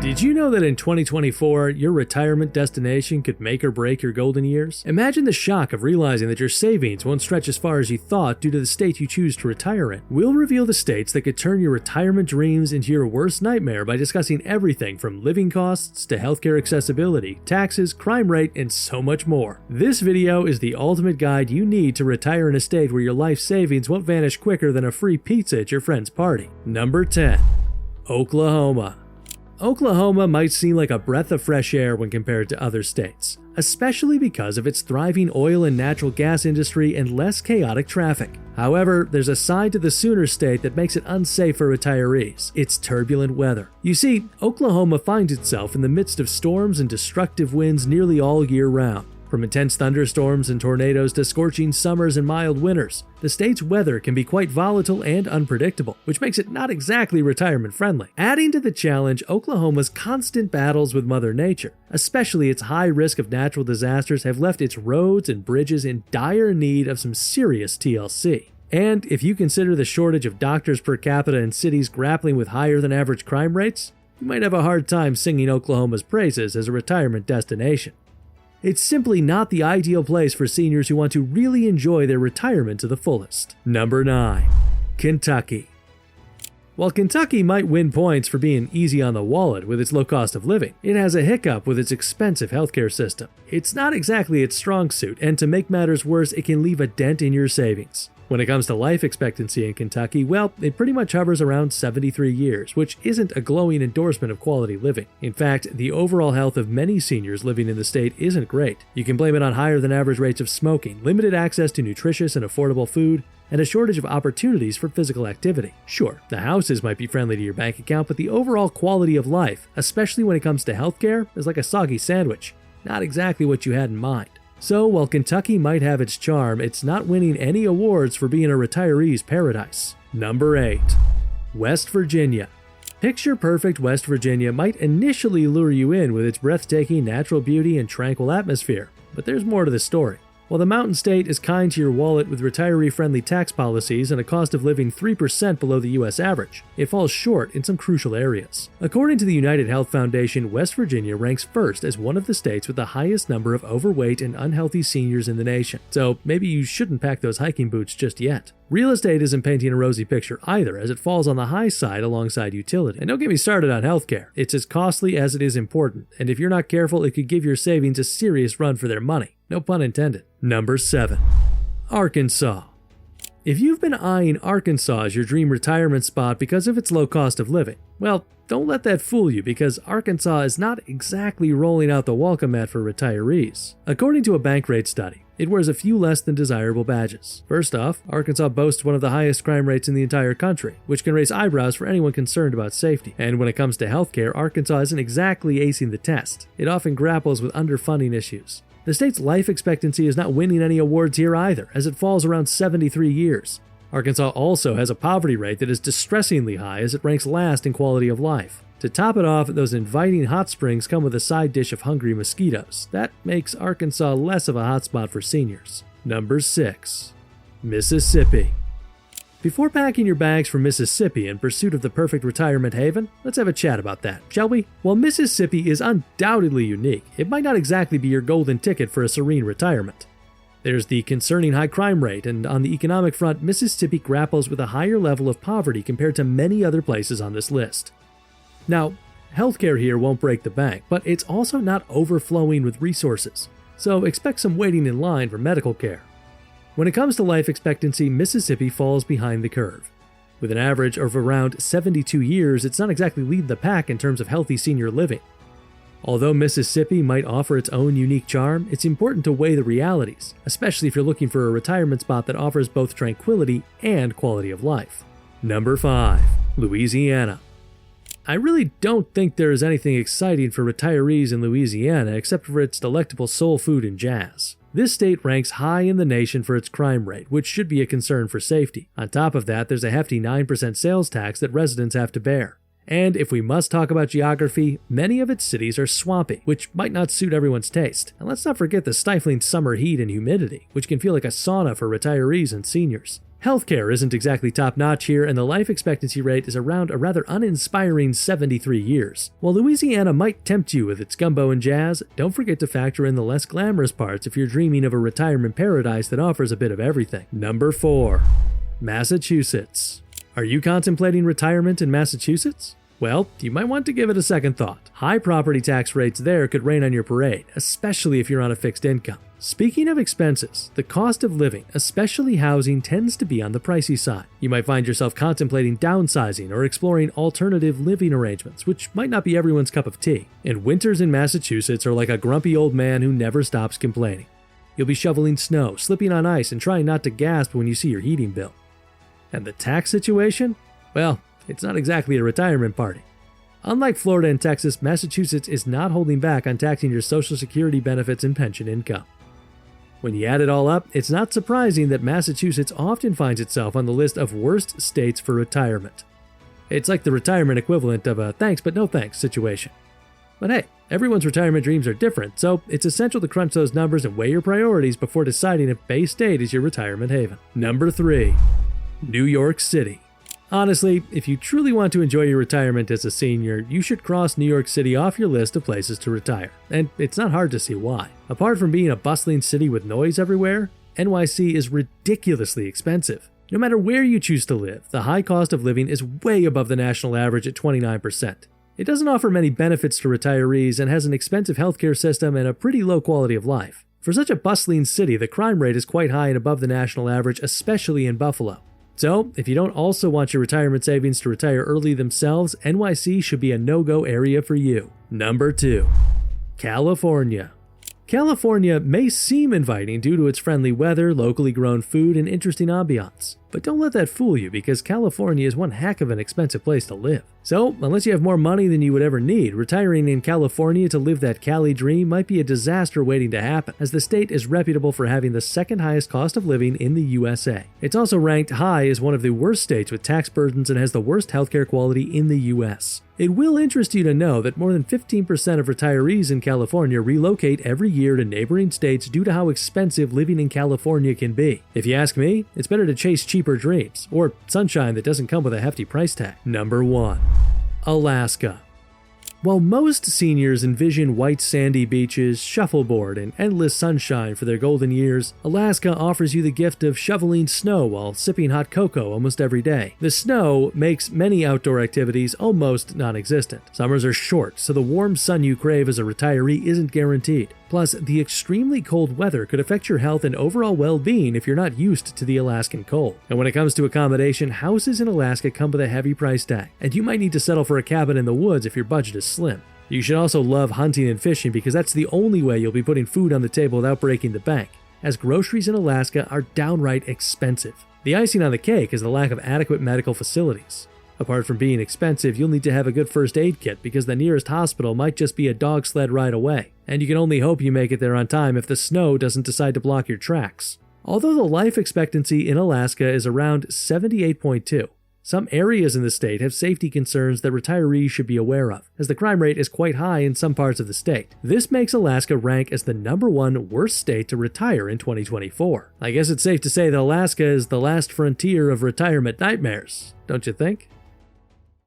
Did you know that in 2024, your retirement destination could make or break your golden years? Imagine the shock of realizing that your savings won't stretch as far as you thought due to the state you choose to retire in. We'll reveal the states that could turn your retirement dreams into your worst nightmare by discussing everything from living costs to healthcare accessibility, taxes, crime rate, and so much more. This video is the ultimate guide you need to retire in a state where your life savings won't vanish quicker than a free pizza at your friend's party. Number 10. Oklahoma. Oklahoma might seem like a breath of fresh air when compared to other states, especially because of its thriving oil and natural gas industry and less chaotic traffic. However, there's a side to the Sooner State that makes it unsafe for retirees: its turbulent weather. You see, Oklahoma finds itself in the midst of storms and destructive winds nearly all year round. From intense thunderstorms and tornadoes to scorching summers and mild winters, the state's weather can be quite volatile and unpredictable, which makes it not exactly retirement friendly. Adding to the challenge, Oklahoma's constant battles with Mother Nature, especially its high risk of natural disasters, have left its roads and bridges in dire need of some serious TLC. And if you consider the shortage of doctors per capita in cities grappling with higher than average crime rates, you might have a hard time singing Oklahoma's praises as a retirement destination. It's simply not the ideal place for seniors who want to really enjoy their retirement to the fullest. Number 9. Kentucky. While Kentucky might win points for being easy on the wallet with its low cost of living, it has a hiccup with its expensive healthcare system. It's not exactly its strong suit, and to make matters worse, it can leave a dent in your savings. When it comes to life expectancy in Kentucky, well, it pretty much hovers around 73 years, which isn't a glowing endorsement of quality living. In fact, the overall health of many seniors living in the state isn't great. You can blame it on higher than average rates of smoking, limited access to nutritious and affordable food, and a shortage of opportunities for physical activity. Sure, the houses might be friendly to your bank account, but the overall quality of life, especially when it comes to healthcare, is like a soggy sandwich. Not exactly what you had in mind. So, while Kentucky might have its charm, it's not winning any awards for being a retiree's paradise. Number 8. West Virginia. Picture-perfect West Virginia might initially lure you in with its breathtaking natural beauty and tranquil atmosphere, but there's more to the story. While the mountain state is kind to your wallet with retiree-friendly tax policies and a cost of living 3% below the US average, it falls short in some crucial areas. According to the United Health Foundation, West Virginia ranks first as one of the states with the highest number of overweight and unhealthy seniors in the nation, so maybe you shouldn't pack those hiking boots just yet. Real estate isn't painting a rosy picture either, as it falls on the high side alongside utility. And don't get me started on healthcare. It's as costly as it is important, and if you're not careful, it could give your savings a serious run for their money. No pun intended. Number 7. Arkansas. If you've been eyeing Arkansas as your dream retirement spot because of its low cost of living, well, don't let that fool you, because Arkansas is not exactly rolling out the welcome mat for retirees. According to a Bankrate study, it wears a few less than desirable badges. First off, Arkansas boasts one of the highest crime rates in the entire country, which can raise eyebrows for anyone concerned about safety. And when it comes to healthcare, Arkansas isn't exactly acing the test. It often grapples with underfunding issues. The state's life expectancy is not winning any awards here either, as it falls around 73 years. Arkansas also has a poverty rate that is distressingly high, as it ranks last in quality of life. To top it off, those inviting hot springs come with a side dish of hungry mosquitoes. That makes Arkansas less of a hotspot for seniors. Number 6. Mississippi. Before packing your bags for Mississippi in pursuit of the perfect retirement haven, let's have a chat about that, shall we? While Mississippi is undoubtedly unique, it might not exactly be your golden ticket for a serene retirement. There's the concerning high crime rate, and on the economic front, Mississippi grapples with a higher level of poverty compared to many other places on this list. Now, healthcare here won't break the bank, but it's also not overflowing with resources, so expect some waiting in line for medical care. When it comes to life expectancy, Mississippi falls behind the curve. With an average of around 72 years, it's not exactly leading the pack in terms of healthy senior living. Although Mississippi might offer its own unique charm, it's important to weigh the realities, especially if you're looking for a retirement spot that offers both tranquility and quality of life. Number 5. Louisiana. I really don't think there is anything exciting for retirees in Louisiana except for its delectable soul food and jazz. This state ranks high in the nation for its crime rate, which should be a concern for safety. On top of that, there's a hefty 9% sales tax that residents have to bear. And if we must talk about geography, many of its cities are swampy, which might not suit everyone's taste. And let's not forget the stifling summer heat and humidity, which can feel like a sauna for retirees and seniors. Healthcare isn't exactly top-notch here, and the life expectancy rate is around a rather uninspiring 73 years. While Louisiana might tempt you with its gumbo and jazz, don't forget to factor in the less glamorous parts if you're dreaming of a retirement paradise that offers a bit of everything. Number 4. Massachusetts. Are you contemplating retirement in Massachusetts? Well, you might want to give it a second thought. High property tax rates there could rain on your parade, especially if you're on a fixed income. Speaking of expenses, the cost of living, especially housing, tends to be on the pricey side. You might find yourself contemplating downsizing or exploring alternative living arrangements, which might not be everyone's cup of tea. And winters in Massachusetts are like a grumpy old man who never stops complaining. You'll be shoveling snow, slipping on ice, and trying not to gasp when you see your heating bill. And the tax situation? Well, it's not exactly a retirement party. Unlike Florida and Texas, Massachusetts is not holding back on taxing your Social Security benefits and pension income. When you add it all up, it's not surprising that Massachusetts often finds itself on the list of worst states for retirement. It's like the retirement equivalent of a thanks but no thanks situation. But hey, everyone's retirement dreams are different, so it's essential to crunch those numbers and weigh your priorities before deciding if Bay State is your retirement haven. Number 3. New York City. Honestly, if you truly want to enjoy your retirement as a senior, you should cross New York City off your list of places to retire. And it's not hard to see why. Apart from being a bustling city with noise everywhere, NYC is ridiculously expensive. No matter where you choose to live, the high cost of living is way above the national average at 29%. It doesn't offer many benefits to retirees and has an expensive healthcare system and a pretty low quality of life. For such a bustling city, the crime rate is quite high and above the national average, especially in Buffalo. So, if you don't also want your retirement savings to retire early themselves, NYC should be a no-go area for you. Number 2. California. California may seem inviting due to its friendly weather, locally grown food, and interesting ambiance. But don't let that fool you, because California is one heck of an expensive place to live. So, unless you have more money than you would ever need, retiring in California to live that Cali dream might be a disaster waiting to happen, as the state is reputable for having the second highest cost of living in the USA. It's also ranked high as one of the worst states with tax burdens and has the worst healthcare quality in the US. It will interest you to know that more than 15% of retirees in California relocate every year to neighboring states due to how expensive living in California can be. If you ask me, it's better to chase cheaper dreams, or sunshine that doesn't come with a hefty price tag. Number 1. Alaska. While most seniors envision white sandy beaches, shuffleboard, and endless sunshine for their golden years, Alaska offers you the gift of shoveling snow while sipping hot cocoa almost every day. The snow makes many outdoor activities almost non-existent. Summers are short, so the warm sun you crave as a retiree isn't guaranteed. Plus, the extremely cold weather could affect your health and overall well-being if you're not used to the Alaskan cold. And when it comes to accommodation, houses in Alaska come with a heavy price tag, and you might need to settle for a cabin in the woods if your budget is slim. You should also love hunting and fishing because that's the only way you'll be putting food on the table without breaking the bank, as groceries in Alaska are downright expensive. The icing on the cake is the lack of adequate medical facilities. Apart from being expensive, you'll need to have a good first aid kit because the nearest hospital might just be a dog sled ride away, and you can only hope you make it there on time if the snow doesn't decide to block your tracks. Although the life expectancy in Alaska is around 78.2, some areas in the state have safety concerns that retirees should be aware of, as the crime rate is quite high in some parts of the state. This makes Alaska rank as the number 1 worst state to retire in 2024. I guess it's safe to say that Alaska is the last frontier of retirement nightmares, don't you think?